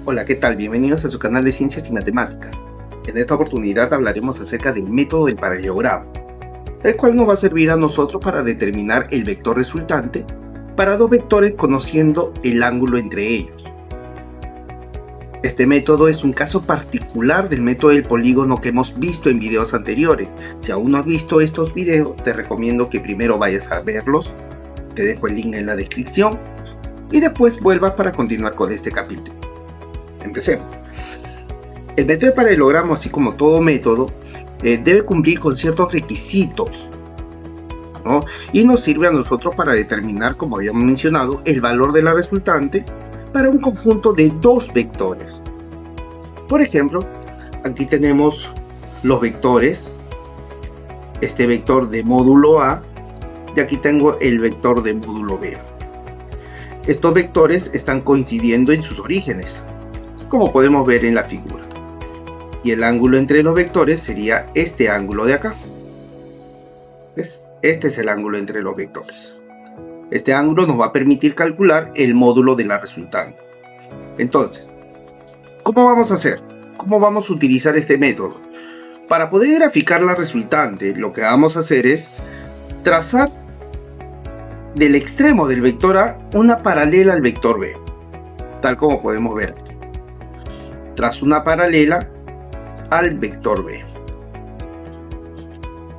Hola, ¿qué tal? Bienvenidos a su canal de Ciencias y Matemáticas. En esta oportunidad hablaremos acerca del método del paralelogramo, el cual nos va a servir a nosotros para determinar el vector resultante para dos vectores conociendo el ángulo entre ellos. Este método es un caso particular del método del polígono que hemos visto en videos anteriores. Si aún no has visto estos videos, te recomiendo que primero vayas a verlos, te dejo el link en la descripción, y después vuelvas para continuar con este capítulo. Empecemos. El método de paralelogramo, así como todo método, debe cumplir con ciertos requisitos, ¿no? Y nos sirve a nosotros para determinar, como habíamos mencionado, el valor de la resultante para un conjunto de dos vectores. Por ejemplo, aquí tenemos los vectores, este vector de módulo A, y aquí tengo el vector de módulo B. Estos vectores están coincidiendo en sus orígenes, como podemos ver en la figura, y el ángulo entre los vectores sería este ángulo de acá. ¿Ves? Este es el ángulo entre los vectores. Este ángulo nos va a permitir calcular el módulo de la resultante. Entonces, ¿cómo vamos a hacer? ¿Cómo vamos a utilizar este método? Para poder graficar la resultante, lo que vamos a hacer es trazar del extremo del vector A una paralela al vector B, tal como podemos ver aquí. Trazo una paralela al vector B.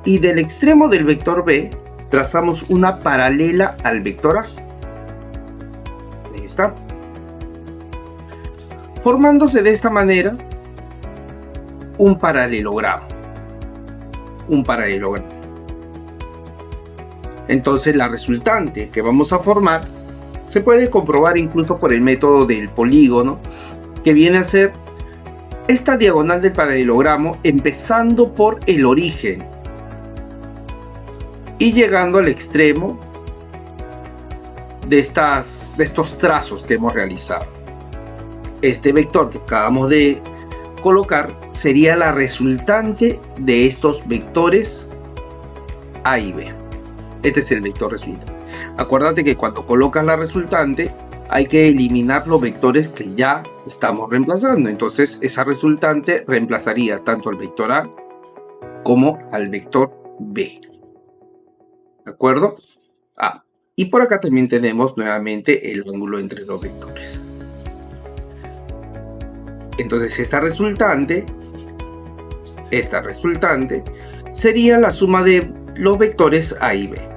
Y del extremo del vector B trazamos una paralela al vector A. Ahí está. Formándose de esta manera un paralelogramo. Entonces la resultante que vamos a formar se puede comprobar incluso por el método del polígono, que viene a ser esta diagonal del paralelogramo empezando por el origen y llegando al extremo de estos trazos que hemos realizado. Este vector que acabamos de colocar sería la resultante de estos vectores A y B. Este es el vector resultante. Acuérdate que cuando colocas la resultante hay que eliminar los vectores que ya estamos reemplazando. Entonces esa resultante reemplazaría tanto al vector A como al vector B. ¿De acuerdo? Y por acá también tenemos nuevamente el ángulo entre los vectores. Entonces esta resultante sería la suma de los vectores A y B.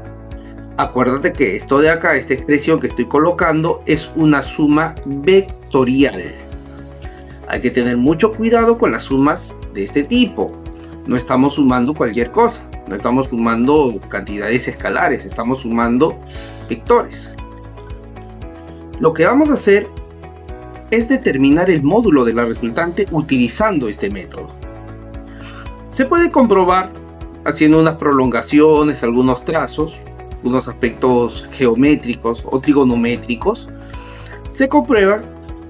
Acuérdate que esto de acá, esta expresión que estoy colocando, es una suma vectorial. Hay que tener mucho cuidado con las sumas de este tipo. No estamos sumando cualquier cosa. No estamos sumando cantidades escalares. Estamos sumando vectores. Lo que vamos a hacer es determinar el módulo de la resultante utilizando este método. Se puede comprobar haciendo unas prolongaciones, algunos trazos, unos aspectos geométricos o trigonométricos. Se comprueba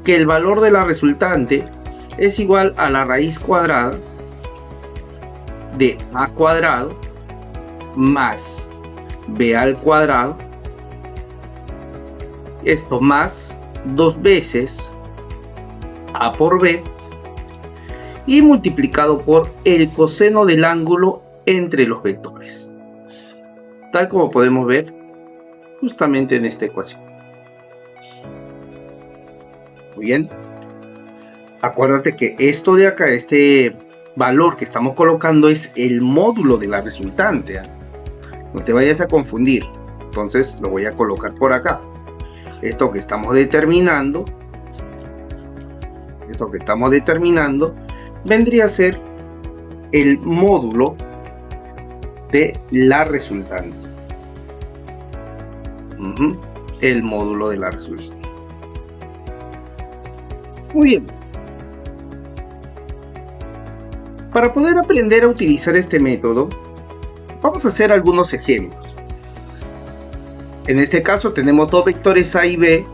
que el valor de la resultante es igual a la raíz cuadrada de a cuadrado más b al cuadrado, esto más dos veces a por b, y multiplicado por el coseno del ángulo entre los vectores, tal como podemos ver justamente en esta ecuación. Muy bien. Acuérdate que esto de acá, este valor que estamos colocando, es el módulo de la resultante. No te vayas a confundir. Entonces lo voy a colocar por acá. Esto que estamos determinando vendría a ser el módulo de la resultante. El módulo de la resultante. Muy bien. Para poder aprender a utilizar este método, vamos a hacer algunos ejemplos. En este caso tenemos dos vectores A y B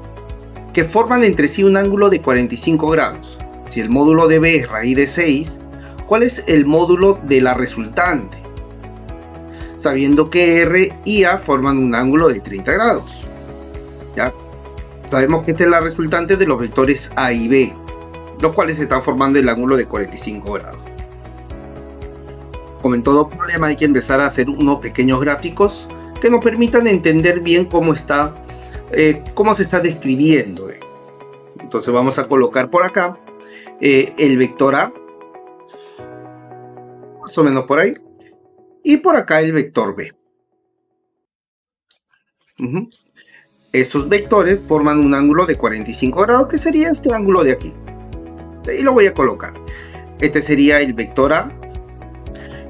que forman entre sí un ángulo de 45 grados. Si el módulo de B es raíz de 6, ¿cuál es el módulo de la resultante? Sabiendo que R y A forman un ángulo de 30 grados. ¿Ya? Sabemos que esta es la resultante de los vectores A y B. los cuales están formando el ángulo de 45 grados. Como en todo problema, hay que empezar a hacer unos pequeños gráficos que nos permitan entender bien cómo se está describiendo. Entonces vamos a colocar por acá el vector A, más o menos por ahí, y por acá el vector B. Estos vectores forman un ángulo de 45 grados, que sería este ángulo de aquí. Y lo voy a colocar. Este sería el vector A.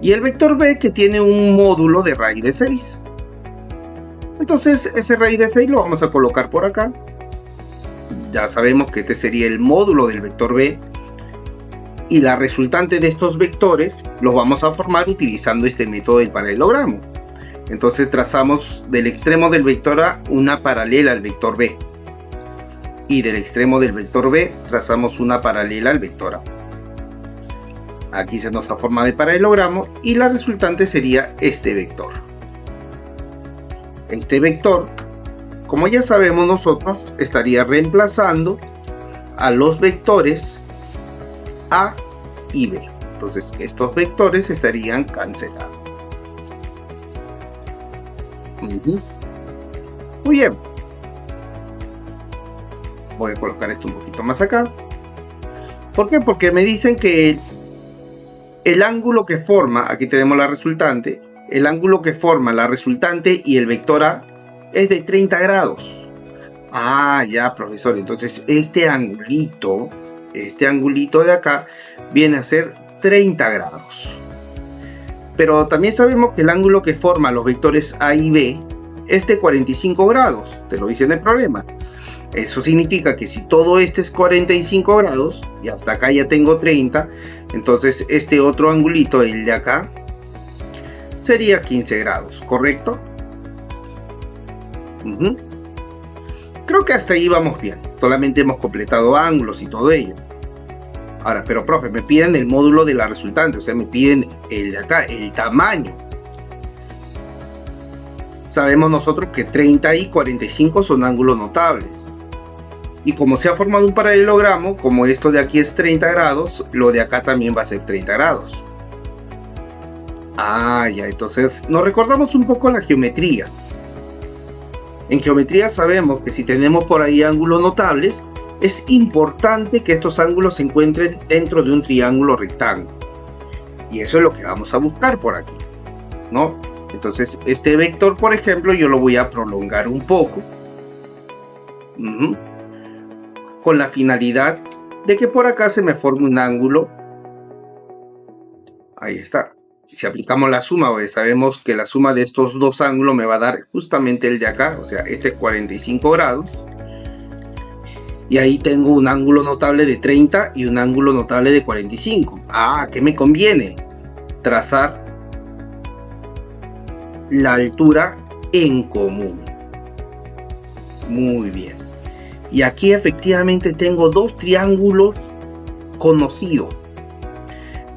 Y el vector B, que tiene un módulo de raíz de 6. Entonces ese raíz de 6 lo vamos a colocar por acá. Ya sabemos que este sería el módulo del vector B. Y la resultante de estos vectores los vamos a formar utilizando este método del paralelogramo. Entonces trazamos del extremo del vector A una paralela al vector B. Y del extremo del vector B trazamos una paralela al vector A. Aquí se nos ha formado el paralelogramo y la resultante sería este vector. Este vector, como ya sabemos nosotros, estaría reemplazando a los vectores A y B. Entonces estos vectores estarían cancelados. Muy bien. Voy a colocar esto un poquito más acá. ¿Por qué? Porque me dicen que el ángulo que forma, aquí tenemos la resultante, el ángulo que forma la resultante y el vector A es de 30 grados. Ah, ya, profesor. Entonces este angulito de acá viene a ser 30 grados. Pero también sabemos que el ángulo que forma los vectores A y B es de 45 grados. Te lo dice en el problema. Eso significa que si todo esto es 45 grados y hasta acá ya tengo 30, entonces este otro angulito, el de acá, sería 15 grados, ¿correcto? Creo que hasta ahí vamos bien. Solamente hemos completado ángulos y todo ello. Ahora, pero profe, me piden el módulo de la resultante, o sea, me piden el de acá, el tamaño. Sabemos nosotros que 30 y 45 son ángulos notables. Y como se ha formado un paralelogramo, como esto de aquí es 30 grados, lo de acá también va a ser 30 grados. Ah, ya, entonces nos recordamos un poco la geometría. En geometría sabemos que si tenemos por ahí ángulos notables, es importante que estos ángulos se encuentren dentro de un triángulo rectángulo. Y eso es lo que vamos a buscar por aquí, ¿no? Entonces este vector, por ejemplo, yo lo voy a prolongar un poco. Con la finalidad de que por acá se me forme un ángulo. Ahí está. Si aplicamos la suma, sabemos que la suma de estos dos ángulos me va a dar justamente el de acá, o sea, este es 45 grados. Y ahí tengo un ángulo notable de 30 y un ángulo notable de 45. Ah, ¿qué me conviene? Trazar la altura en común. Muy bien. Y aquí efectivamente tengo dos triángulos conocidos.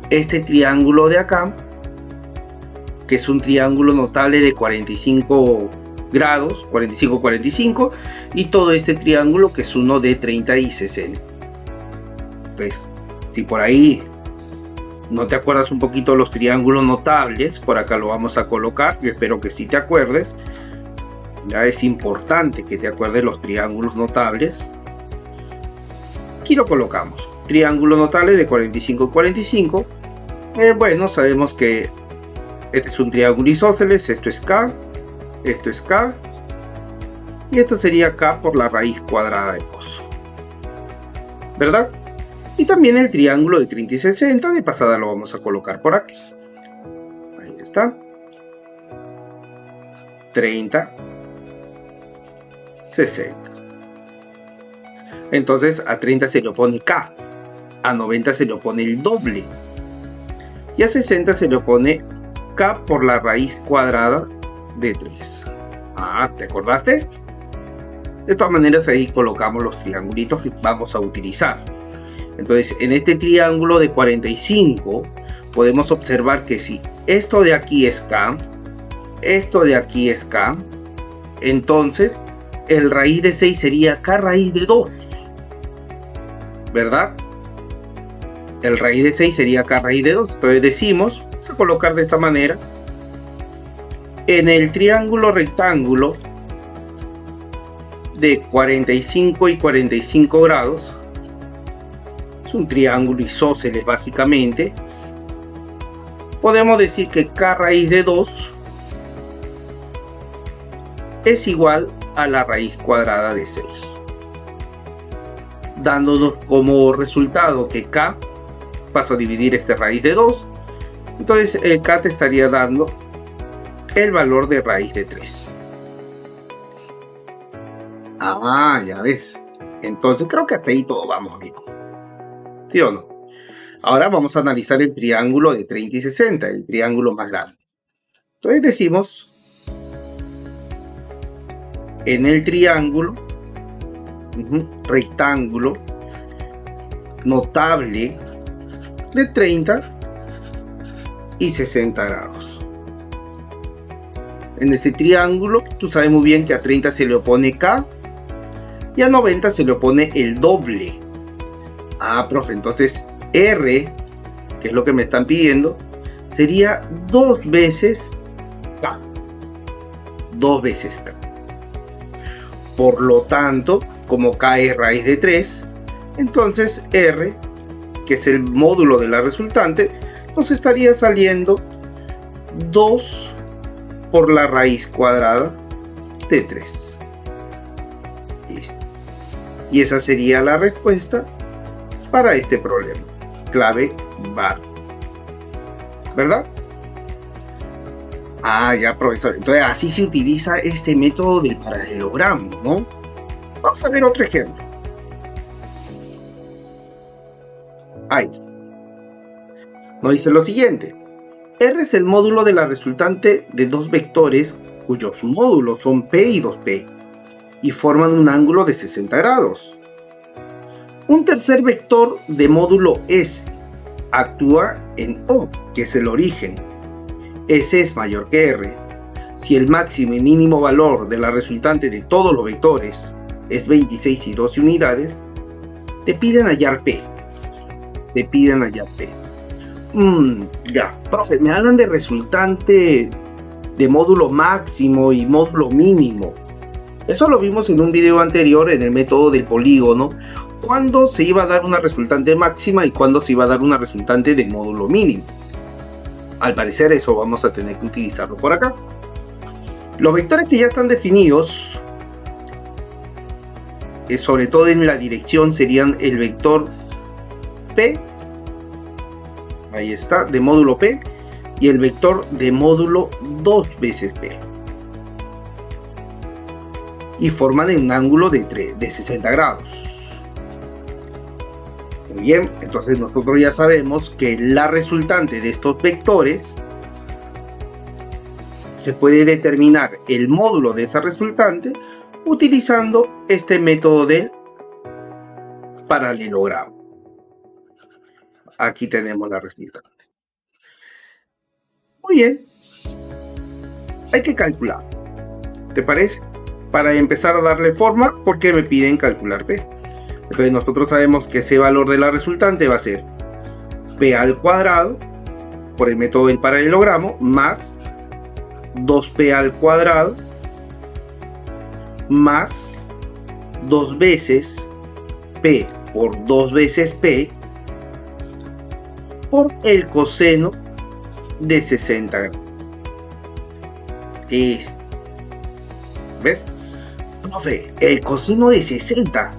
Este triángulo de acá, que es un triángulo notable de 45 grados, 45-45, y todo este triángulo que es uno de 30 y 60. Entonces, si por ahí no te acuerdas un poquito de los triángulos notables, por acá lo vamos a colocar, y espero que sí te acuerdes. Ya es importante que te acuerdes los triángulos notables. Aquí lo colocamos. Triángulo notable de 45-45. Bueno, sabemos que este es un triángulo isósceles. Esto es K. Esto es K. Y esto sería K por la raíz cuadrada de 2. ¿Verdad? Y también el triángulo de 30 y 60. De pasada lo vamos a colocar por aquí. Ahí está. 30. 60. Entonces a 30 se le opone K, a 90 se le opone el doble y a 60 se le opone K por la raíz cuadrada de 3. Ah, ¿te acordaste? De todas maneras ahí colocamos los triangulitos que vamos a utilizar. Entonces en este triángulo de 45 podemos observar que si esto de aquí es K, esto de aquí es K, entonces el raíz de 6 sería K raíz de 2, ¿verdad? el raíz de 6 sería k raíz de 2. Entonces decimos, vamos a colocar de esta manera, en el triángulo rectángulo de 45 y 45 grados, es un triángulo isósceles básicamente, podemos decir que k raíz de 2 es igual a la raíz cuadrada de 6, dándonos como resultado que k, paso a dividir este raíz de 2, entonces el k te estaría dando el valor de raíz de 3. Ah, ya ves. Entonces creo que hasta ahí todo vamos bien. ¿Sí o no? Ahora vamos a analizar el triángulo de 30 y 60, el triángulo más grande. Entonces decimos, en el triángulo rectángulo notable de 30 y 60 grados. En ese triángulo, tú sabes muy bien que a 30 se le opone k y a 90 se le opone el doble. Ah, profe, entonces R, que es lo que me están pidiendo, sería 2 veces k. 2 veces k. Por lo tanto, como k es raíz de 3, entonces R, que es el módulo de la resultante, nos estaría saliendo 2 por la raíz cuadrada de 3. Listo. Y esa sería la respuesta para este problema. Clave var. ¿Verdad? Ah, ya, profesor. Entonces así se utiliza este método del paralelogramo, ¿no? Vamos a ver otro ejemplo. Ahí. Nos dice lo siguiente. R es el módulo de la resultante de dos vectores cuyos módulos son P y 2P y forman un ángulo de 60 grados. Un tercer vector de módulo S actúa en O, que es el origen. S es mayor que R. Si el máximo y mínimo valor de la resultante de todos los vectores es 26 y 12 unidades, te piden hallar P. Ya, profe, me hablan de resultante de módulo máximo y módulo mínimo. Eso lo vimos en un video anterior en el método del polígono, cuándo se iba a dar una resultante máxima y cuándo se iba a dar una resultante de módulo mínimo. Al parecer eso vamos a tener que utilizarlo por acá. Los vectores que ya están definidos, sobre todo en la dirección, serían el vector P, ahí está, de módulo P, y el vector de módulo 2 veces P. Y forman un ángulo de 60 grados. Muy bien, entonces nosotros ya sabemos que la resultante de estos vectores se puede determinar el módulo de esa resultante utilizando este método del paralelogramo. Aquí tenemos la resultante. Muy bien, hay que calcular, ¿te parece? Para empezar a darle forma, porque me piden calcular P. Entonces nosotros sabemos que ese valor de la resultante va a ser P al cuadrado por el método del paralelogramo más 2P al cuadrado más 2 veces P por 2 veces P por el coseno de 60 grados. ¿Ves? Profe, el coseno de 60.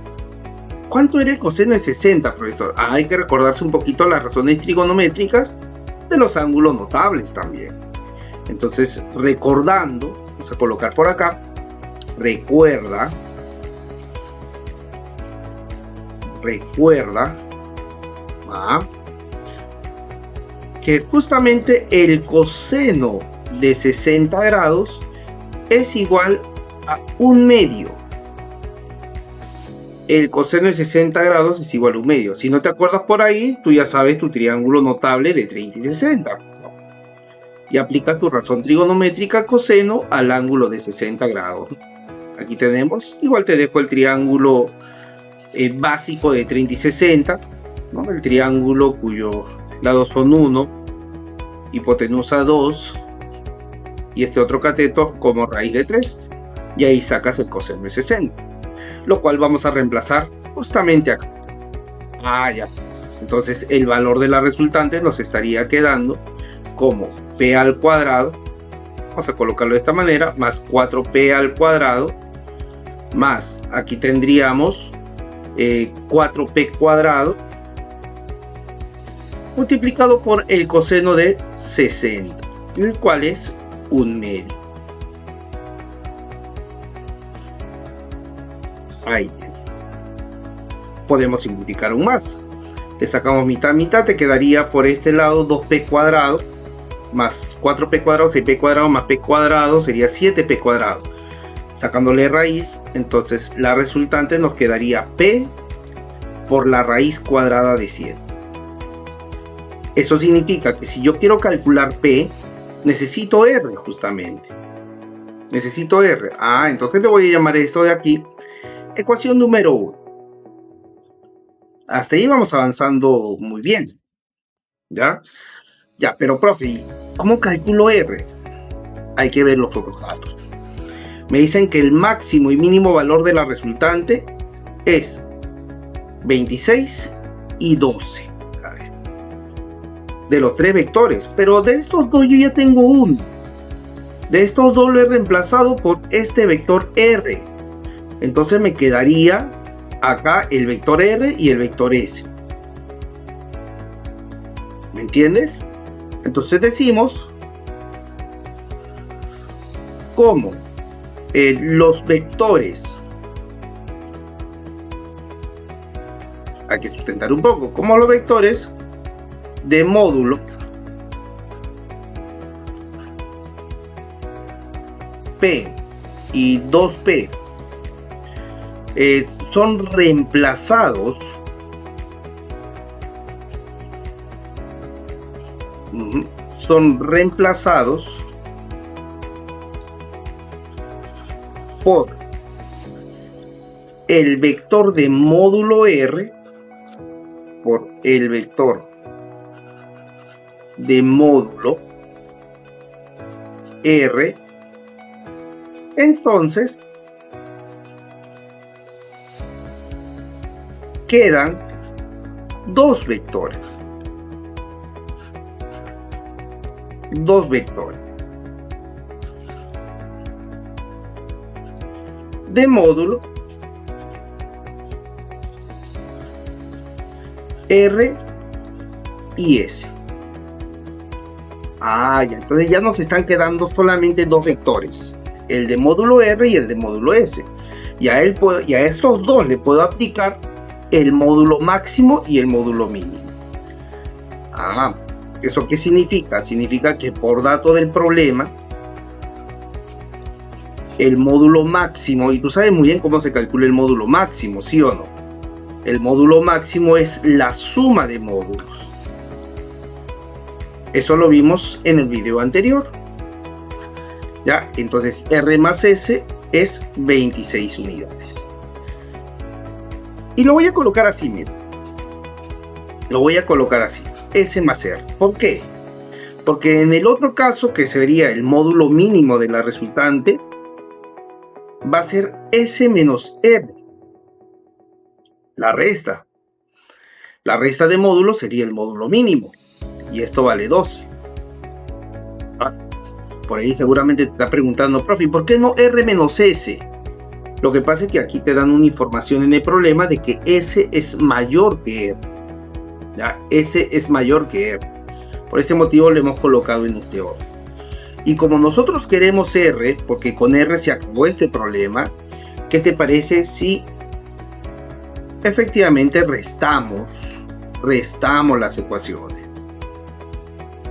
¿Cuánto era el coseno de 60, profesor? Hay que recordarse un poquito las razones trigonométricas de los ángulos notables también. Entonces, recordando, vamos a colocar por acá, recuerda que justamente el coseno de 60 grados es igual a 1/2. El coseno de 60 grados es igual a 1/2. Si no te acuerdas por ahí, tú ya sabes tu triángulo notable de 30 y 60. Y aplica tu razón trigonométrica coseno al ángulo de 60 grados. Aquí tenemos, igual te dejo el triángulo básico de 30 y 60. ¿no? El triángulo cuyos lados son 1, hipotenusa 2 y este otro cateto como raíz de 3. Y ahí sacas el coseno de 60, lo cual vamos a reemplazar justamente acá. Ya. Entonces el valor de la resultante nos estaría quedando como p al cuadrado, vamos a colocarlo de esta manera, más 4p al cuadrado, más aquí tendríamos 4p cuadrado multiplicado por el coseno de 60, el cual es 1/2. Ahí podemos simplificar aún más. Le sacamos mitad mitad, te quedaría por este lado 2p cuadrado más 4p cuadrado, 6p cuadrado más p cuadrado sería 7p cuadrado. Sacándole raíz, entonces la resultante nos quedaría p por la raíz cuadrada de 100. Eso significa que si yo quiero calcular p, necesito r justamente. Necesito r. Entonces le voy a llamar esto de aquí ecuación número 1. Hasta ahí vamos avanzando muy bien. ¿Ya? Ya, pero profe, ¿cómo calculo r? Hay que ver los otros datos. Me dicen que el máximo y mínimo valor de la resultante es 26 y 12. A ver. De los 3 vectores. Pero de estos dos yo ya tengo uno. De estos dos lo he reemplazado por este vector r. Entonces me quedaría acá el vector r y el vector s. ¿Me entiendes? Entonces decimos como los vectores, hay que sustentar un poco, como los vectores de módulo P y 2P son reemplazados por el vector de módulo R, por el vector de módulo R. Entonces quedan dos vectores. De módulo R y S. Ya, entonces ya nos están quedando solamente dos vectores, el de módulo R y el de módulo S. Y a estos dos le puedo aplicar el módulo máximo y el módulo mínimo. ¿Eso qué significa? Significa que por dato del problema, el módulo máximo, y tú sabes muy bien cómo se calcula el módulo máximo, ¿sí o no? El módulo máximo es la suma de módulos. Eso lo vimos en el video anterior. ¿Ya? Entonces R más S es 26 unidades. Y lo voy a colocar así, mira. Lo voy a colocar así. S más R. ¿Por qué? Porque en el otro caso, que sería el módulo mínimo de la resultante, va a ser S menos R. La resta. La resta de módulo sería el módulo mínimo. Y esto vale 12. Por ahí seguramente te está preguntando, profe, ¿por qué no R menos S? Lo que pasa es que aquí te dan una información en el problema de que S es mayor que R. ¿Ya? S es mayor que R. Por ese motivo lo hemos colocado en este orden. Y como nosotros queremos R, porque con R se acabó este problema, ¿qué te parece si efectivamente restamos las ecuaciones?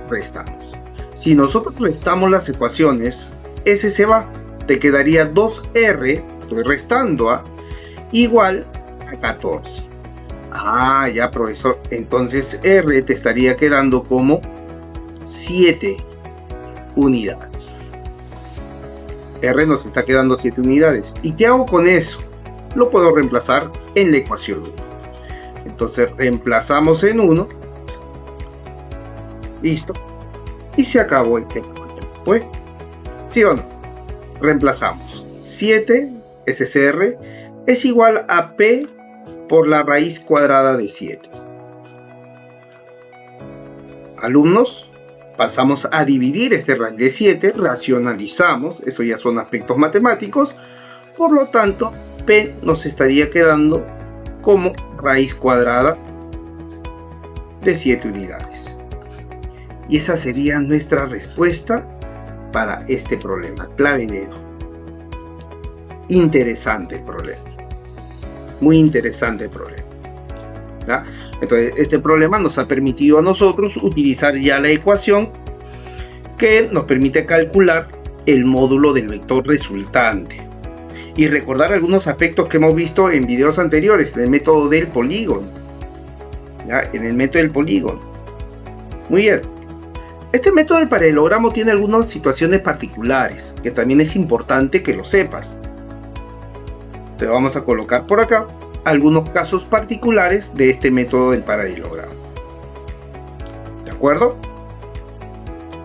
Restamos. Si nosotros restamos las ecuaciones, S se va. Te quedaría 2R, estoy restando, igual a 14. Ya, profesor. Entonces R te estaría quedando como 7 unidades. R nos está quedando 7 unidades. ¿Y qué hago con eso? Lo puedo reemplazar en la ecuación 1. Entonces reemplazamos en 1. Listo. Y se acabó el tema. Pues, ¿sí o no? Reemplazamos. 7 SCR es igual a P por la raíz cuadrada de 7. Alumnos, pasamos a dividir este raíz de 7, racionalizamos, eso ya son aspectos matemáticos, por lo tanto, P nos estaría quedando como raíz cuadrada de 7 unidades. Y esa sería nuestra respuesta para este problema. Clavinero. Interesante el problema. Muy interesante el problema. ¿Ya? Entonces, este problema nos ha permitido a nosotros utilizar ya la ecuación que nos permite calcular el módulo del vector resultante. Y recordar algunos aspectos que hemos visto en videos anteriores, en el método del polígono. ¿Ya? En el método del polígono. Muy bien. Este método del paralelogramo tiene algunas situaciones particulares, que también es importante que lo sepas. Te vamos a colocar por acá algunos casos particulares de este método del paralelogramo. ¿De acuerdo?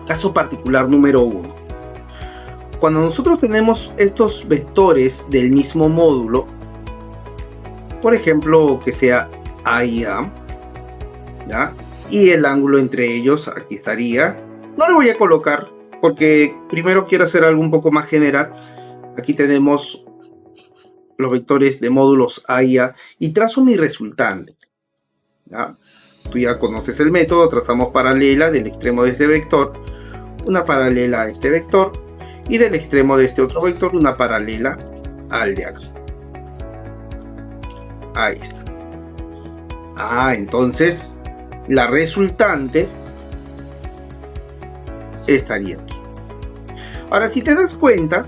Caso particular número 1. Cuando nosotros tenemos estos vectores del mismo módulo, por ejemplo, que sea A y A, ¿ya? Y el ángulo entre ellos aquí estaría. No le voy a colocar porque primero quiero hacer algo un poco más general. Aquí tenemos los vectores de módulos A y A y trazo mi resultante. ¿Ya? Tú ya conoces el método, trazamos paralela del extremo de este vector, una paralela a este vector y del extremo de este otro vector una paralela al de acá. Ahí está. Entonces la resultante estaría aquí. Ahora, si te das cuenta,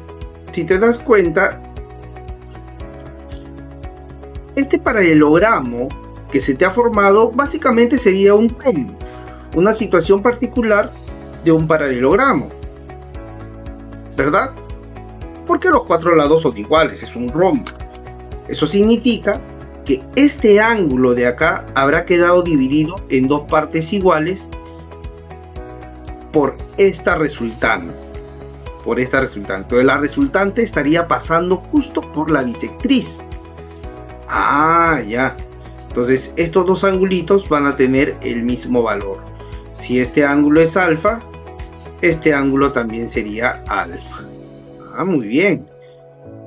este paralelogramo que se te ha formado básicamente sería un rombo, una situación particular de un paralelogramo, ¿verdad? Porque los cuatro lados son iguales, es un rombo. Eso significa que este ángulo de acá habrá quedado dividido en dos partes iguales por esta resultante. Entonces la resultante estaría pasando justo por la bisectriz. Ya. Entonces estos dos angulitos van a tener el mismo valor. Si este ángulo es alfa, este ángulo también sería alfa. Muy bien.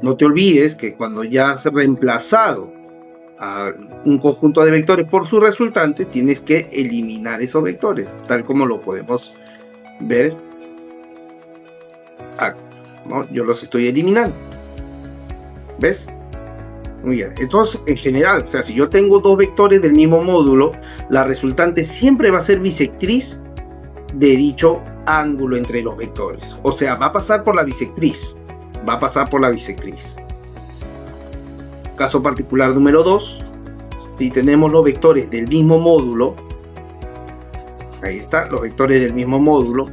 No te olvides que cuando ya has reemplazado a un conjunto de vectores por su resultante, tienes que eliminar esos vectores, tal como lo podemos ver acá, ¿no? Yo los estoy eliminando. ¿Ves? Muy bien. Entonces, en general, o sea, si yo tengo dos vectores del mismo módulo, la resultante siempre va a ser bisectriz de dicho ángulo entre los vectores. O sea, va a pasar por la bisectriz. Caso particular número 2. Si tenemos los vectores del mismo módulo, ahí está, los vectores del mismo módulo,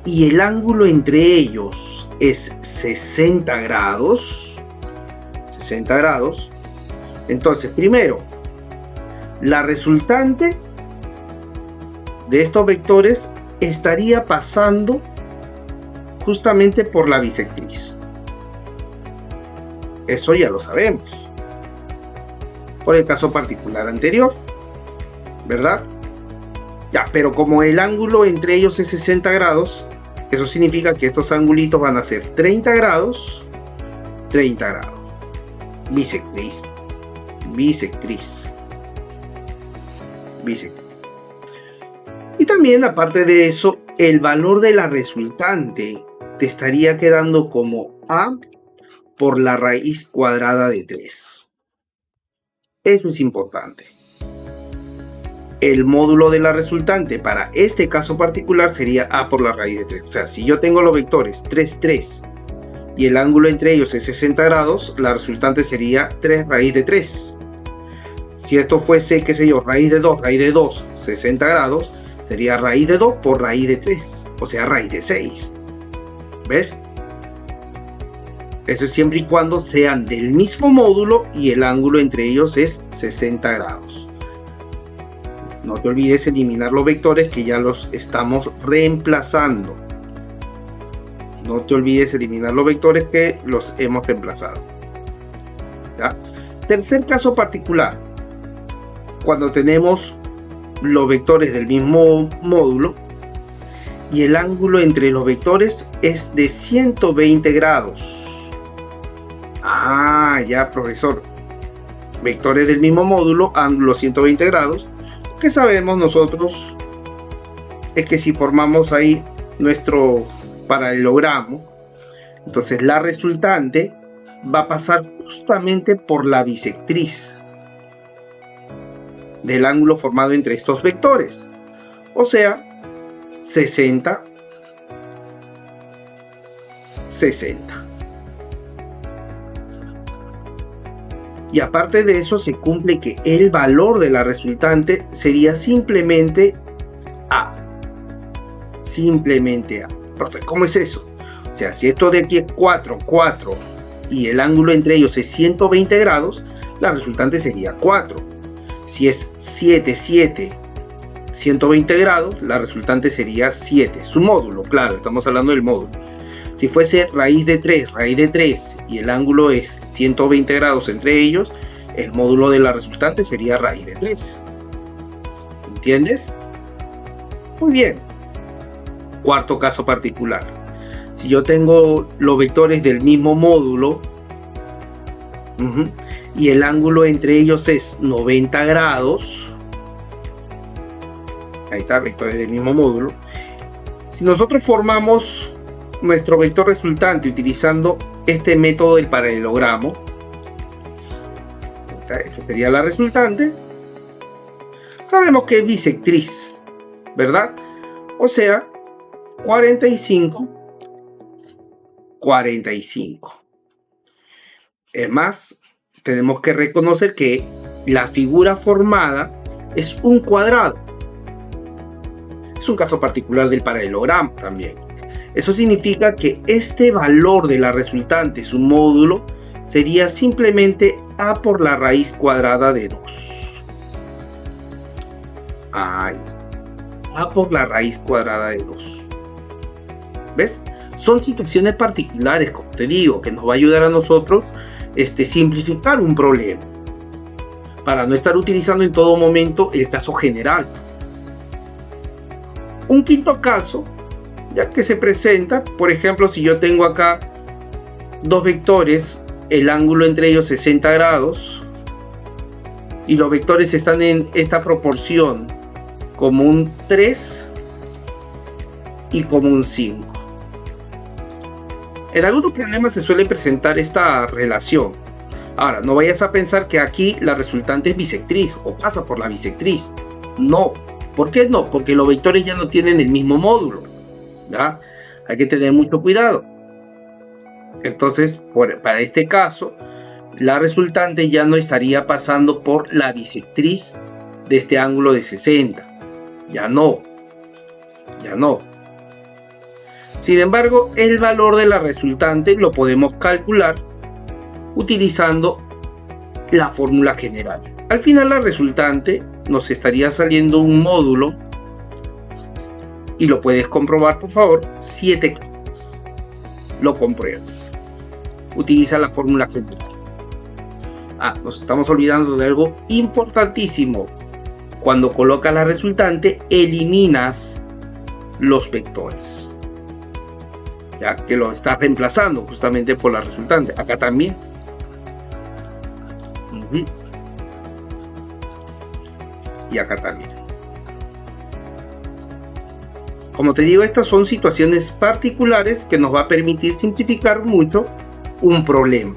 y el ángulo entre ellos es 60 grados. Entonces, primero, la resultante de estos vectores estaría pasando justamente por la bisectriz. Eso ya lo sabemos por el caso particular anterior, ¿verdad? Ya, pero como el ángulo entre ellos es 60 grados, eso significa que estos angulitos van a ser 30 grados, 30 grados. Bisectriz. Y también, aparte de eso, el valor de la resultante te estaría quedando como A por la raíz cuadrada de 3. Eso es importante. El módulo de la resultante para este caso particular sería A por la raíz de 3. O sea, si yo tengo los vectores 3, 3 y el ángulo entre ellos es 60 grados, la resultante sería 3 raíz de 3. Si esto fuese, qué sé yo, raíz de 2, 60 grados, sería raíz de 2 por raíz de 3, o sea, raíz de 6. ¿Ves? Eso es siempre y cuando sean del mismo módulo y el ángulo entre ellos es 60 grados. No te olvides eliminar los vectores que ya los estamos reemplazando. No te olvides eliminar los vectores que los hemos reemplazado. ¿Ya? Tercer caso particular. Cuando tenemos los vectores del mismo módulo y el ángulo entre los vectores es de 120 grados. Ah, ya, profesor. Vectores del mismo módulo, ángulo 120 grados. Lo que sabemos nosotros es que si formamos ahí nuestro paralelogramo, entonces la resultante va a pasar justamente por la bisectriz del ángulo formado entre estos vectores, o sea 60 y aparte de eso se cumple que el valor de la resultante sería simplemente A. Profe, ¿cómo es eso? O sea, si esto de aquí es 4 y el ángulo entre ellos es 120 grados, la resultante sería 4. Si es 7, 120 grados, la resultante sería 7. Su módulo, claro, estamos hablando del módulo. Si fuese raíz de 3 y el ángulo es 120 grados entre ellos, el módulo de la resultante sería raíz de 3. ¿Entiendes? Muy bien. Cuarto caso particular. Si yo tengo los vectores del mismo módulo y el ángulo entre ellos es 90 grados, ahí está, vectores del mismo módulo. Si nosotros formamos nuestro vector resultante utilizando este método del paralelogramo, esta sería la resultante, sabemos que es bisectriz, ¿verdad? O sea, 45. Es más, tenemos que reconocer que la figura formada es un cuadrado. Es un caso particular del paralelogramo también. Eso significa que este valor de la resultante, su módulo, sería simplemente a por la raíz cuadrada de 2. Ahí está. A por la raíz cuadrada de 2. ¿Ves? Son situaciones particulares, como te digo, que nos va a ayudar a nosotros simplificar un problema, para no estar utilizando en todo momento el caso general. Un quinto caso, ya que se presenta, por ejemplo, si yo tengo acá dos vectores, el ángulo entre ellos 60 grados, y los vectores están en esta proporción, como un 3 y como un 5. En algunos problemas se suele presentar esta relación. Ahora, no vayas a pensar que aquí la resultante es bisectriz o pasa por la bisectriz. No. ¿Por qué no? Porque los vectores ya no tienen el mismo módulo, ¿ya? Hay que tener mucho cuidado. Entonces, para este caso, la resultante ya no estaría pasando por la bisectriz de este ángulo de 60. Ya no. Sin embargo, el valor de la resultante lo podemos calcular utilizando la fórmula general. Al final la resultante nos estaría saliendo un módulo, y lo puedes comprobar, por favor, 7K. Lo compruebas. Utiliza la fórmula general. Nos estamos olvidando de algo importantísimo. Cuando colocas la resultante, eliminas los vectores, ya que lo está reemplazando justamente por la resultante. Acá también. Y acá también. Como te digo, estas son situaciones particulares que nos va a permitir simplificar mucho un problema,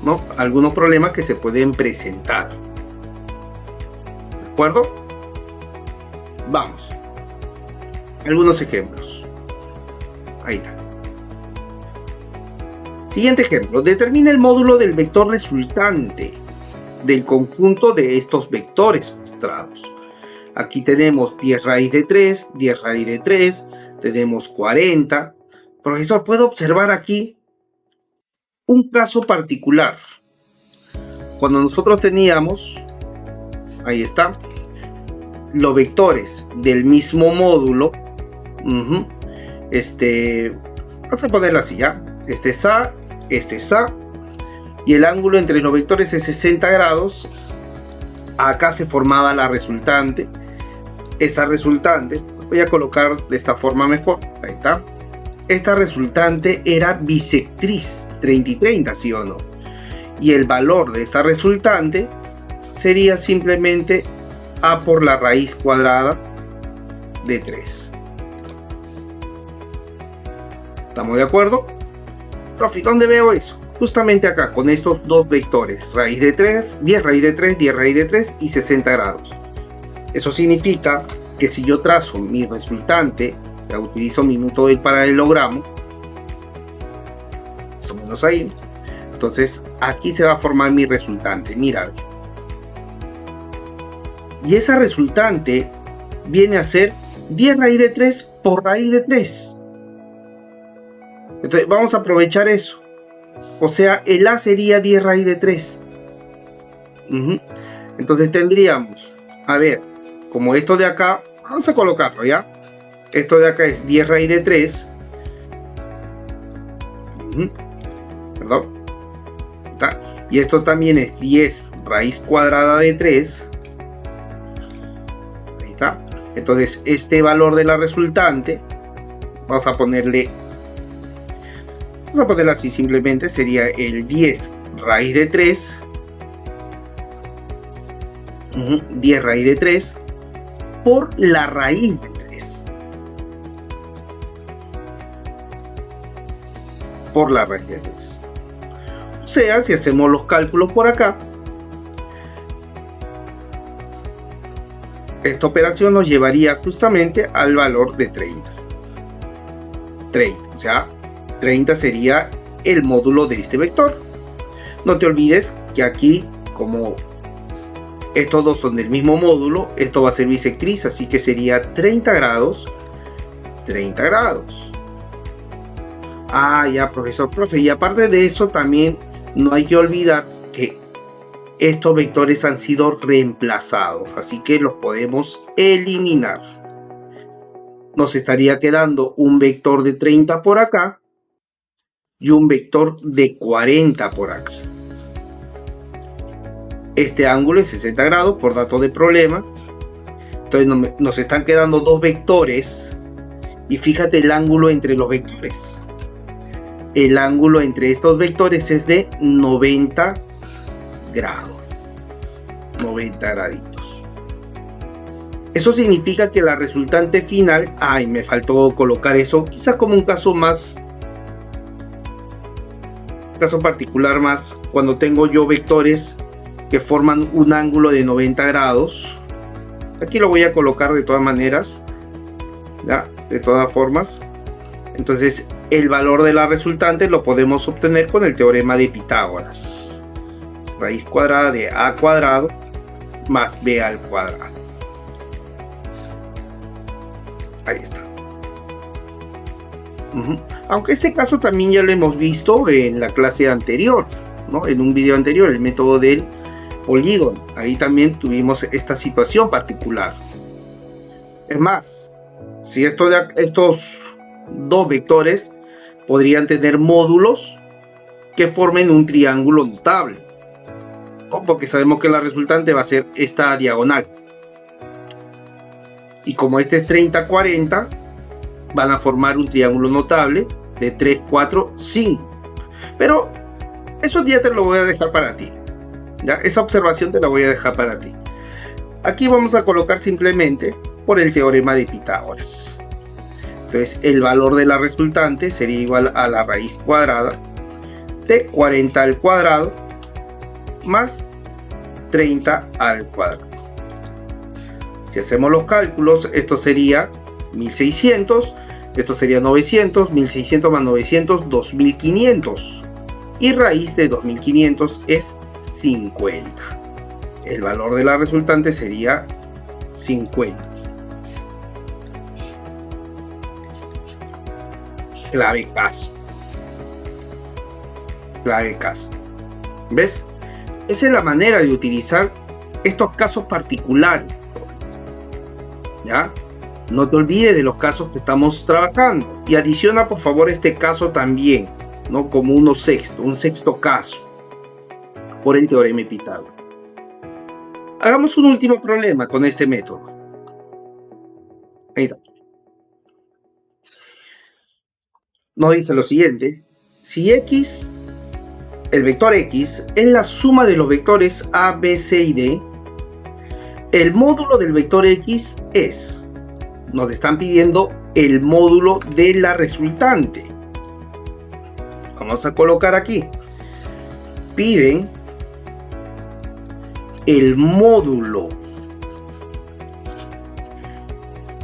¿no? Algunos problemas que se pueden presentar. ¿De acuerdo? Vamos. Algunos ejemplos. Ahí está. Siguiente ejemplo. Determina el módulo del vector resultante del conjunto de estos vectores mostrados. Aquí tenemos 10 raíz de 3, 10 raíz de 3, tenemos 40. Profesor, ¿puedo observar aquí un caso particular? Cuando nosotros teníamos, ahí está, los vectores del mismo módulo, vamos a ponerlo así, ¿ya? Este es A, y el ángulo entre los vectores es 60 grados. Acá se formaba la resultante. Esa resultante, voy a colocar de esta forma mejor, ahí está. Esta resultante era bisectriz, 30 y 30, ¿sí o no? Y el valor de esta resultante sería simplemente A por la raíz cuadrada de 3. ¿Estamos de acuerdo? Profe, ¿dónde veo eso? Justamente acá, con estos dos vectores, raíz de 3, 10 raíz de 3, 10 raíz de 3 y 60 grados. Eso significa que si yo trazo mi resultante, o sea, utilizo mi método del paralelogramo, más o menos ahí, entonces aquí se va a formar mi resultante, mira. Y esa resultante viene a ser 10 raíz de 3 por raíz de 3. Entonces vamos a aprovechar eso. O sea, el A sería 10 raíz de 3. Entonces tendríamos, a ver, como esto de acá, vamos a colocarlo, ¿ya? Esto de acá es 10 raíz de 3. Perdón. Y esto también es 10 raíz cuadrada de 3. Ahí está. Entonces este valor de la resultante, vamos a ponerle así simplemente, sería el 10 raíz de 3. 10 raíz de 3 por la raíz de 3. Por la raíz de 3. O sea, si hacemos los cálculos por acá, esta operación nos llevaría justamente al valor de 30. O sea, 30 sería el módulo de este vector. No te olvides que aquí, como estos dos son del mismo módulo, esto va a ser bisectriz, así que sería 30 grados, 30 grados. Ah, ya, profesor, profe. Y aparte de eso, también no hay que olvidar que estos vectores han sido reemplazados, así que los podemos eliminar. Nos estaría quedando un vector de 30 por acá y un vector de 40 por acá. Este ángulo es 60 grados por dato de problema. Entonces nos están quedando dos vectores. Y fíjate el ángulo entre los vectores. El ángulo entre estos vectores es de 90 grados. 90 graditos. Eso significa que la resultante final... Ay, me faltó colocar eso. Quizás como un caso más... caso particular más, cuando tengo yo vectores que forman un ángulo de 90 grados. Aquí lo voy a colocar de todas maneras, ¿ya? De todas formas. Entonces el valor de la resultante lo podemos obtener con el teorema de Pitágoras. Raíz cuadrada de a cuadrado más b al cuadrado. Ahí está. Aunque este caso también ya lo hemos visto en la clase anterior, ¿no? En un video anterior, el método del polígono. Ahí también tuvimos esta situación particular. Es más, si estos dos vectores podrían tener módulos que formen un triángulo notable, ¿no? Porque sabemos que la resultante va a ser esta diagonal. Y como este es 30, 40, van a formar un triángulo notable de 3, 4, 5. Pero eso ya te lo voy a dejar para ti. ¿Ya? Esa observación te la voy a dejar para ti. Aquí vamos a colocar simplemente por el teorema de Pitágoras. Entonces el valor de la resultante sería igual a la raíz cuadrada de 40 al cuadrado más 30 al cuadrado. Si hacemos los cálculos, esto sería 1600, esto sería 900, 1600 más 900, 2500. Y raíz de 2500 es 50. El valor de la resultante sería 50. Clave casa. Clave casa. ¿Ves? Esa es la manera de utilizar estos casos particulares. ¿ya? No te olvides de los casos que estamos trabajando y adiciona por favor este caso también, ¿no? Como un sexto caso por el teorema de Pitágoras. Hagamos un último problema con este método. Ahí está. Nos dice lo siguiente: si X, el vector X, es la suma de los vectores A, B, C y D, el módulo del vector X es, nos están pidiendo el módulo de la resultante. Vamos a colocar aquí, piden el módulo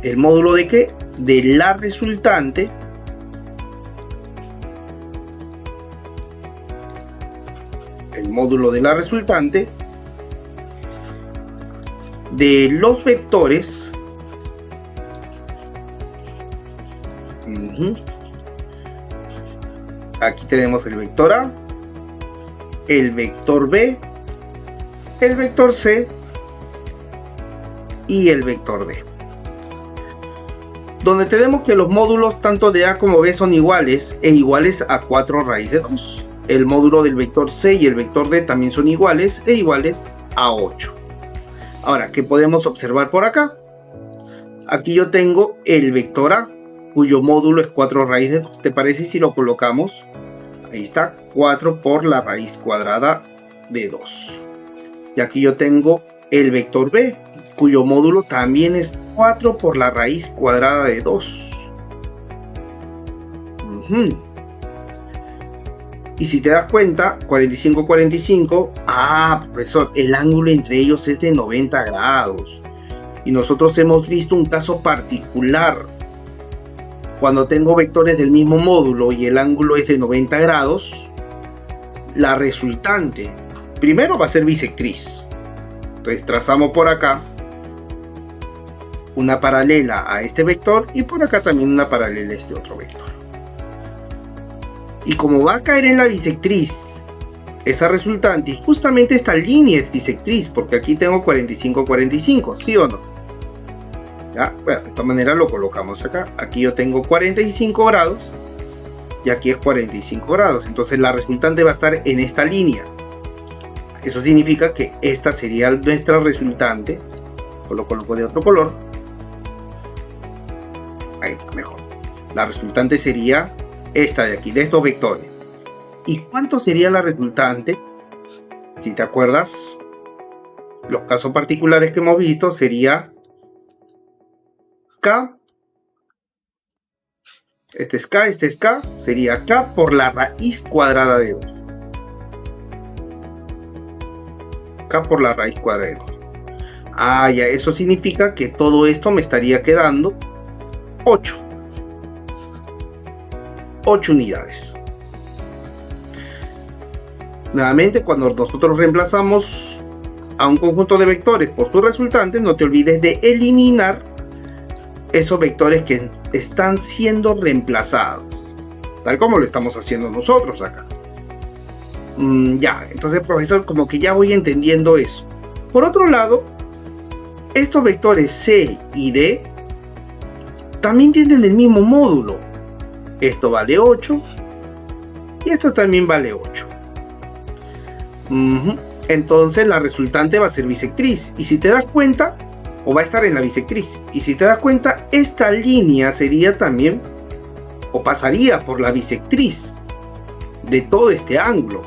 de qué, de la resultante de los vectores aquí tenemos el vector A, el vector B, el vector C y el vector D, donde tenemos que los módulos tanto de A como B son iguales e iguales a 4 raíz de 2. El módulo del vector C y el vector D también son iguales e iguales a 8. Ahora, ¿qué podemos observar por acá? Aquí yo tengo el vector A, cuyo módulo es 4 raíz de 2. ¿Te parece si lo colocamos? Ahí está, 4 por la raíz cuadrada de 2. Y aquí yo tengo el vector B, cuyo módulo también es 4 por la raíz cuadrada de 2. Y si te das cuenta, 45, 45, profesor, el ángulo entre ellos es de 90 grados. Y nosotros hemos visto un caso particular. Cuando tengo vectores del mismo módulo y el ángulo es de 90 grados, la resultante primero va a ser bisectriz. Entonces trazamos por acá una paralela a este vector y por acá también una paralela a este otro vector. Y como va a caer en la bisectriz esa resultante, y justamente esta línea es bisectriz, porque aquí tengo 45, 45, ¿sí o no? ¿Ya? Bueno, de esta manera lo colocamos acá. Aquí yo tengo 45 grados y aquí es 45 grados. Entonces la resultante va a estar en esta línea. Eso significa que esta sería nuestra resultante. Lo coloco de otro color. Ahí, mejor. La resultante sería esta de aquí, de estos vectores. ¿Y cuánto sería la resultante? Si te acuerdas, los casos particulares que hemos visto sería K, este es K, sería K por la raíz cuadrada de 2. K por la raíz cuadrada de 2. Ya, eso significa que todo esto me estaría quedando 8 unidades. Nuevamente, cuando nosotros reemplazamos a un conjunto de vectores por su resultante, no te olvides de eliminar esos vectores que están siendo reemplazados, tal como lo estamos haciendo nosotros acá. Ya, entonces, profesor, como que ya voy entendiendo eso. Por otro lado, estos vectores C y D también tienen el mismo módulo. Esto vale 8 y esto también vale 8. Entonces la resultante va a ser bisectriz. Y si te das cuenta, o va a estar en la bisectriz. Y si te das cuenta, esta línea sería también, o pasaría por la bisectriz de todo este ángulo.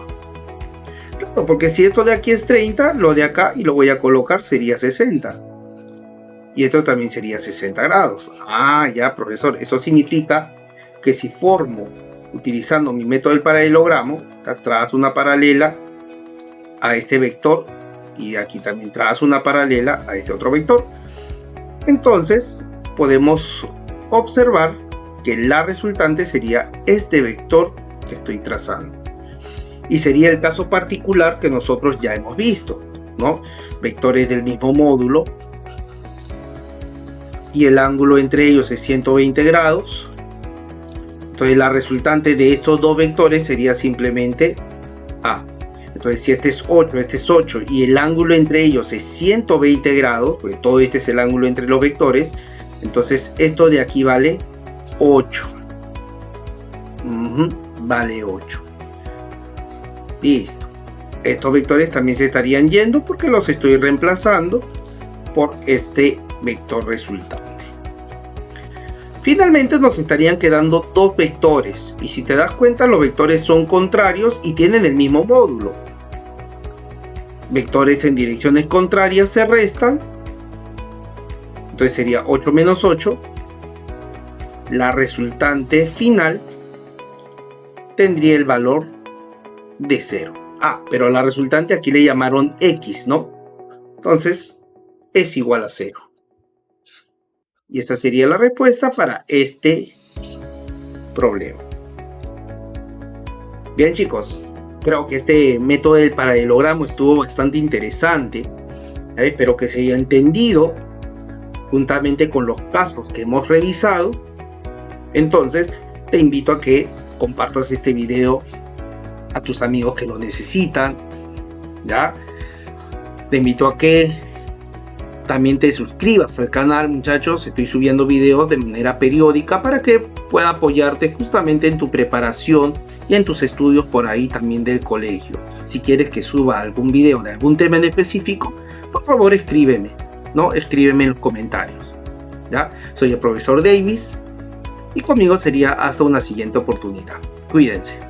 Claro, porque si esto de aquí es 30, lo de acá, y lo voy a colocar, sería 60. Y esto también sería 60 grados. Ya, profesor, eso significa que si formo, utilizando mi método del paralelogramo, trazo una paralela a este vector y aquí también trazo una paralela a este otro vector, entonces podemos observar que la resultante sería este vector que estoy trazando, y sería el caso particular que nosotros ya hemos visto, ¿no? Vectores del mismo módulo y el ángulo entre ellos es 120 grados. Entonces la resultante de estos dos vectores sería simplemente A. Entonces si este es 8 y el ángulo entre ellos es 120 grados, pues todo este es el ángulo entre los vectores, entonces esto de aquí vale 8. Vale 8. Listo. Estos vectores también se estarían yendo porque los estoy reemplazando por este vector resultante. Finalmente nos estarían quedando dos vectores, y si te das cuenta los vectores son contrarios y tienen el mismo módulo. Vectores en direcciones contrarias se restan, entonces sería 8 menos 8. La resultante final tendría el valor de 0. Pero a la resultante aquí le llamaron x, ¿no? Entonces es igual a 0. Y esa sería la respuesta para este problema. Bien, chicos, creo que este método del paralelogramo estuvo bastante interesante. Espero que se haya entendido juntamente con los casos que hemos revisado. Entonces te invito a que compartas este video a tus amigos que lo necesitan, ¿ya? Te invito a que también te suscribas al canal, muchachos. Estoy subiendo videos de manera periódica para que pueda apoyarte justamente en tu preparación y en tus estudios por ahí también del colegio. Si quieres que suba algún video de algún tema en específico, por favor escríbeme, ¿no? Escríbeme en los comentarios, ¿ya? Soy el profesor Davis y conmigo sería hasta una siguiente oportunidad. Cuídense.